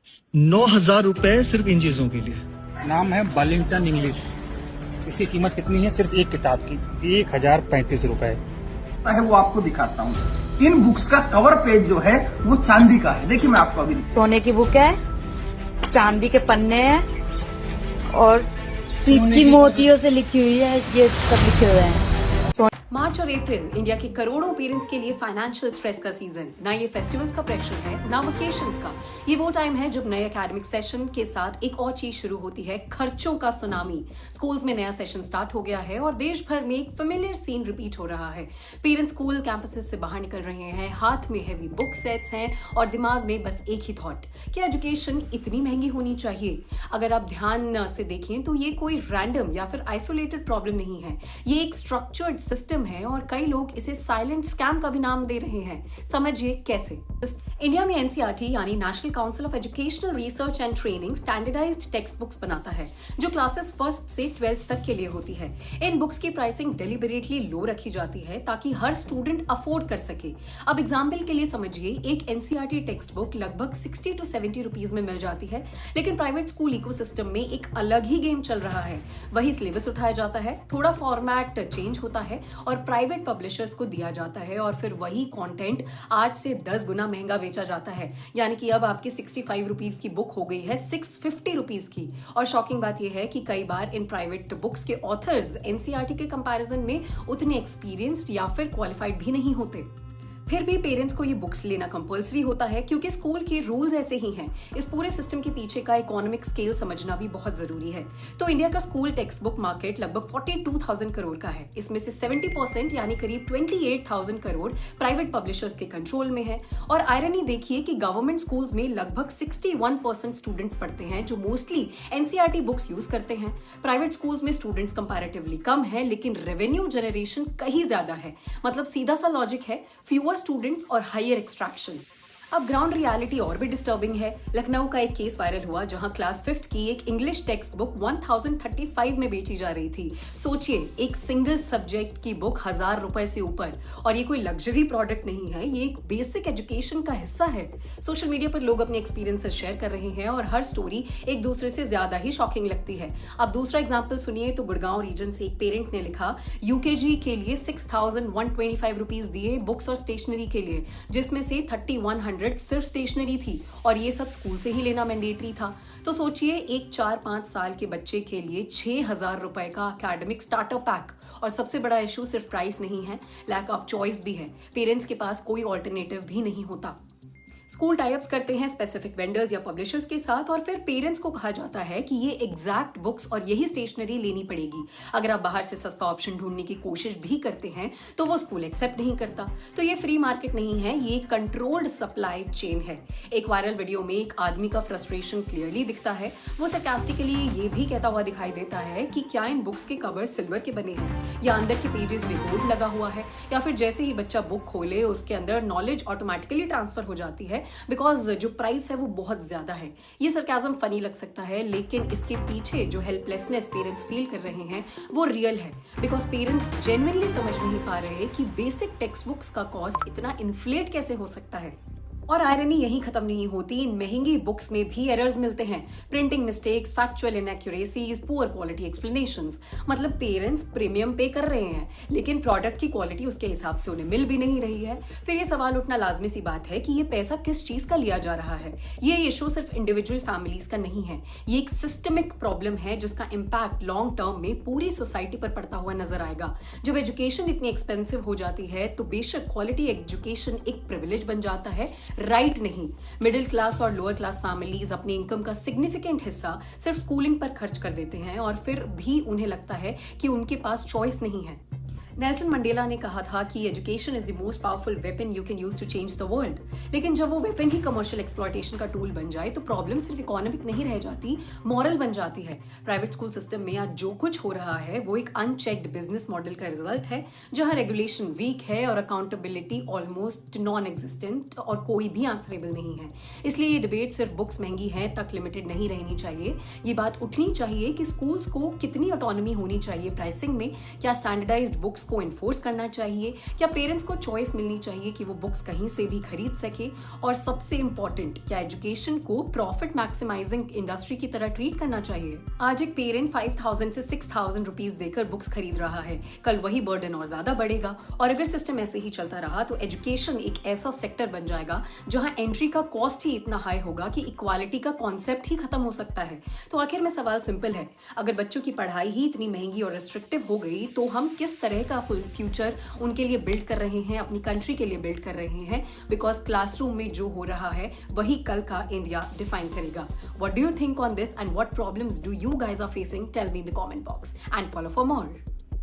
9,000 रुपए सिर्फ इन चीजों के लिए। नाम है बर्लिंगटन इंग्लिश। इसकी कीमत कितनी है? सिर्फ एक किताब की 1,035 रुपए है। वो आपको दिखाता हूँ। इन बुक्स का कवर पेज जो है वो चांदी का है। देखिए मैं आपको अभी सोने की बुक है, चांदी के पन्ने हैं और सिक्की मोतियों से लिखी हुई है। ये सब लिखे हुए हैं। मार्च और अप्रैल इंडिया के करोड़ों पेरेंट्स के लिए फाइनेंशियल स्ट्रेस का सीजन। ना ये फेस्टिवल्स का प्रेशर है, ना वेकेशंस का। ये वो टाइम है जब नए एकेडमिक सेशन के साथ एक और चीज शुरू होती है, खर्चों का सुनामी। स्कूल्स में नया सेशन स्टार्ट हो गया है और देश भर में एक फेमिलियर सीन रिपीट हो रहा है। पेरेंट्स स्कूल कैंपसेस से बाहर निकल रहे हैं, हाथ में हैवी बुक सेट्स हैं और दिमाग में बस एक ही थॉट, कि एजुकेशन इतनी महंगी होनी चाहिए। अगर आप ध्यान से देखें तो ये कोई रैंडम या फिर आइसोलेटेड प्रॉब्लम नहीं है। ये एक स्ट्रक्चर्ड सिस्टम है और कई लोग इसे साइलेंट स्कैम का भी नाम दे रहे हैं। समझिए कैसे। इंडिया में एनसीईआरटी यानी national council of educational research and training standardized text books बनाता है, जो क्लासेस 1st से 12th तक के लिए होती है। इन बुक्स की प्राइसिंग डेलिबरेटली लो रखी जाती है ताकि हर स्टूडेंट अफोर्ड कर सके। अब एग्जाम्पल के लिए समझिए, एक एनसीईआरटी टेक्स्ट बुक लगभग 60 to 70 रुपीज में मिल जाती है, लेकिन प्राइवेट स्कूल इकोसिस्टम में एक अलग ही गेम चल रहा है। वही सिलेबस उठाया जाता है, थोड़ा फॉर्मेट चेंज होता है और प्राइवेट पब्लिशर्स को दिया जाता है और फिर वही कंटेंट 8 से 10 गुना महंगा बेचा जाता है। यानी कि अब आपकी 65 रुपीज की बुक हो गई है 650 रुपीज की। और शॉकिंग बात यह है कि कई बार इन प्राइवेट बुक्स के ऑथर्स एनसीईआरटी के कंपैरिजन में उतने एक्सपीरियंस्ड या फिर क्वालिफाइड भी नहीं होते। फिर भी पेरेंट्स को ये बुक्स लेना कंपल्सरी होता है क्योंकि स्कूल के रूल्स ऐसे ही हैं। इस पूरे सिस्टम के पीछे का इकोनॉमिक स्केल समझना भी बहुत जरूरी है। तो इंडिया का स्कूल टेक्स्ट बुक मार्केट लगभग 42,000 करोड़ का है। इसमें से 70% यानी करीब 28,000 करोड़ प्राइवेट पब्लिशर्स के कंट्रोल में है। और आयरनी देखिए कि गवर्नमेंट स्कूल्स में लगभग 61% स्टूडेंट्स पढ़ते हैं जो मोस्टली एनसीईआरटी बुक्स यूज करते हैं। प्राइवेट स्कूल्स में स्टूडेंट्स कंपैरेटिवली कम है, लेकिन रेवेन्यू जनरेशन कहीं ज्यादा है। मतलब सीधा सा लॉजिक है, फ्यूअर स्टूडेंट्स और हायर एक्सट्रैक्शन। अब ग्राउंड रियलिटी और भी डिस्टर्बिंग है। लखनऊ का एक केस वायरल हुआ जहां क्लास 5th की एक इंग्लिश टेक्स्ट बुक 1035 में बेची जा रही थी। सोचिए, एक सिंगल सब्जेक्ट की बुक 1,000 रुपए से ऊपर। और ये कोई लग्जरी प्रोडक्ट नहीं है, ये एक बेसिक एजुकेशन का हिस्सा है। सोशल मीडिया पर लोग अपने एक्सपीरियंसेस शेयर कर रहे हैं और हर स्टोरी एक दूसरे से ज्यादा ही शॉकिंग लगती है। अब दूसरा एग्जाम्पल सुनिए तो गुड़गांव रीजन से एक पेरेंट ने लिखा, यूकेजी के लिए 6,125 रुपीज दिए बुक्स और स्टेशनरी के लिए, जिसमें से 3,100 सिर्फ स्टेशनरी थी और ये सब स्कूल से ही लेना मैंडेटरी था। तो सोचिए, एक 4-5 साल के बच्चे के लिए 6,000 रुपए का एकेडमिक स्टार्टर पैक। और सबसे बड़ा इशू सिर्फ प्राइस नहीं है, लैक ऑफ चॉइस भी है। पेरेंट्स के पास कोई ऑल्टरनेटिव भी नहीं होता। स्कूल टाइप्स करते हैं स्पेसिफिक वेंडर्स या पब्लिशर्स के साथ और फिर पेरेंट्स को कहा जाता है कि ये एग्जैक्ट बुक्स और यही स्टेशनरी लेनी पड़ेगी। अगर आप बाहर से सस्ता ऑप्शन ढूंढने की कोशिश भी करते हैं तो वो स्कूल एक्सेप्ट नहीं करता। तो ये फ्री मार्केट नहीं है, ये कंट्रोल्ड सप्लाई चेन है। एक वायरल वीडियो में एक आदमी का फ्रस्ट्रेशन क्लियरली दिखता है। वो सरकास्टिकली ये भी कहता हुआ दिखाई देता है कि क्या इन बुक्स के कवर सिल्वर के बने हैं या अंदर के पेजेस में गोल्ड लगा हुआ है, या फिर जैसे ही बच्चा बुक खोले उसके अंदर नॉलेज ऑटोमेटिकली ट्रांसफर हो जाती है बिकॉज जो प्राइस है वो बहुत ज्यादा है। ये सरकाज़म फनी लग सकता है, लेकिन इसके पीछे जो हेल्पलेसनेस पेरेंट्स फील कर रहे हैं वो रियल है। बिकॉज पेरेंट्स जेन्युइनली समझ नहीं पा रहे कि बेसिक टेक्स्ट बुक्स का कॉस्ट इतना इन्फ्लेट कैसे हो सकता है। और आयरनी यहीं खत्म नहीं होती, इन महंगी बुक्स में भी एरर्स मिलते हैं। Printing mistakes, factual inaccuracies, poor quality explanations. मतलब पेरेंट्स प्रीमियम पे कर रहे हैं लेकिन प्रोडक्ट की क्वालिटी उसके हिसाब से उन्हें मिल भी नहीं रही है। फिर ये सवाल उठना लाजमी सी बात है कि ये पैसा किस चीज का लिया जा रहा है। ये इशू सिर्फ इंडिविजुअल फैमिलीज का नहीं है, ये एक सिस्टमिक प्रॉब्लम है जिसका इम्पैक्ट लॉन्ग टर्म में पूरी सोसाइटी पर पड़ता हुआ नजर आएगा। जब एजुकेशन इतनी एक्सपेंसिव हो जाती है तो बेशक क्वालिटी एजुकेशन एक प्रिविलेज बन जाता है, राइट नहीं। मिडिल क्लास और लोअर क्लास फैमिलीज अपनी इनकम का सिग्निफिकेंट हिस्सा सिर्फ स्कूलिंग पर खर्च कर देते हैं और फिर भी उन्हें लगता है कि उनके पास चॉइस नहीं है। नेल्सन मंडेला ने कहा था कि education is the most powerful weapon you can use to change the world. लेकिन जब वो वेपन ही कमर्शियल एक्सप्लॉयटेशन का टूल बन जाए तो प्रॉब्लम सिर्फ इकोनॉमिक नहीं रह जाती, मॉरल बन जाती है। प्राइवेट स्कूल सिस्टम में आज जो कुछ हो रहा है वो एक अनचेक्ड बिजनेस मॉडल का रिजल्ट है, जहां रेगुलेशन वीक है और अकाउंटेबिलिटी ऑलमोस्ट नॉन एग्जिस्टेंट और कोई भी आंसरेबल नहीं है। इसलिए ये डिबेट सिर्फ बुक्स महंगी है तक लिमिटेड नहीं रहनी चाहिए। ये बात उठनी चाहिए कि स्कूल्स को कितनी ऑटोनॉमी होनी चाहिए प्राइसिंग में। क्या स्टैंडर्डाइज्ड बुक्स को इन्फोर्स करना चाहिए? क्या पेरेंट्स को चॉइस मिलनी चाहिए कि वो बुक्स कहीं से भी खरीद सके? और सबसे इंपॉर्टेंट, क्या एजुकेशन को प्रॉफिट मैक्सिमाइजिंग इंडस्ट्री की तरह ट्रीट करना चाहिए? आज एक पेरेंट 5,000 से 6,000 रुपीज देकर बुक्स खरीद रहा है, कल वही बर्डन और ज्यादा बढ़ेगा। और अगर सिस्टम ऐसे ही चलता रहा तो एजुकेशन एक ऐसा सेक्टर बन जाएगा जहां एंट्री का कॉस्ट ही इतना हाई होगा कि इक्वालिटी का कॉन्सेप्ट ही खत्म हो सकता है। तो आखिर में सवाल सिंपल है, अगर बच्चों की पढ़ाई ही इतनी महंगी और रिस्ट्रिक्टिव हो गई तो हम किस तरह का फ्यूचर उनके लिए बिल्ड कर रहे हैं, अपनी कंट्री के लिए बिल्ड कर रहे हैं? बिकॉज क्लासरूम में जो हो रहा है वही कल का इंडिया डिफाइन करेगा। What do you think on this and what problems do you guys are facing? Tell me in the comment box and follow for more.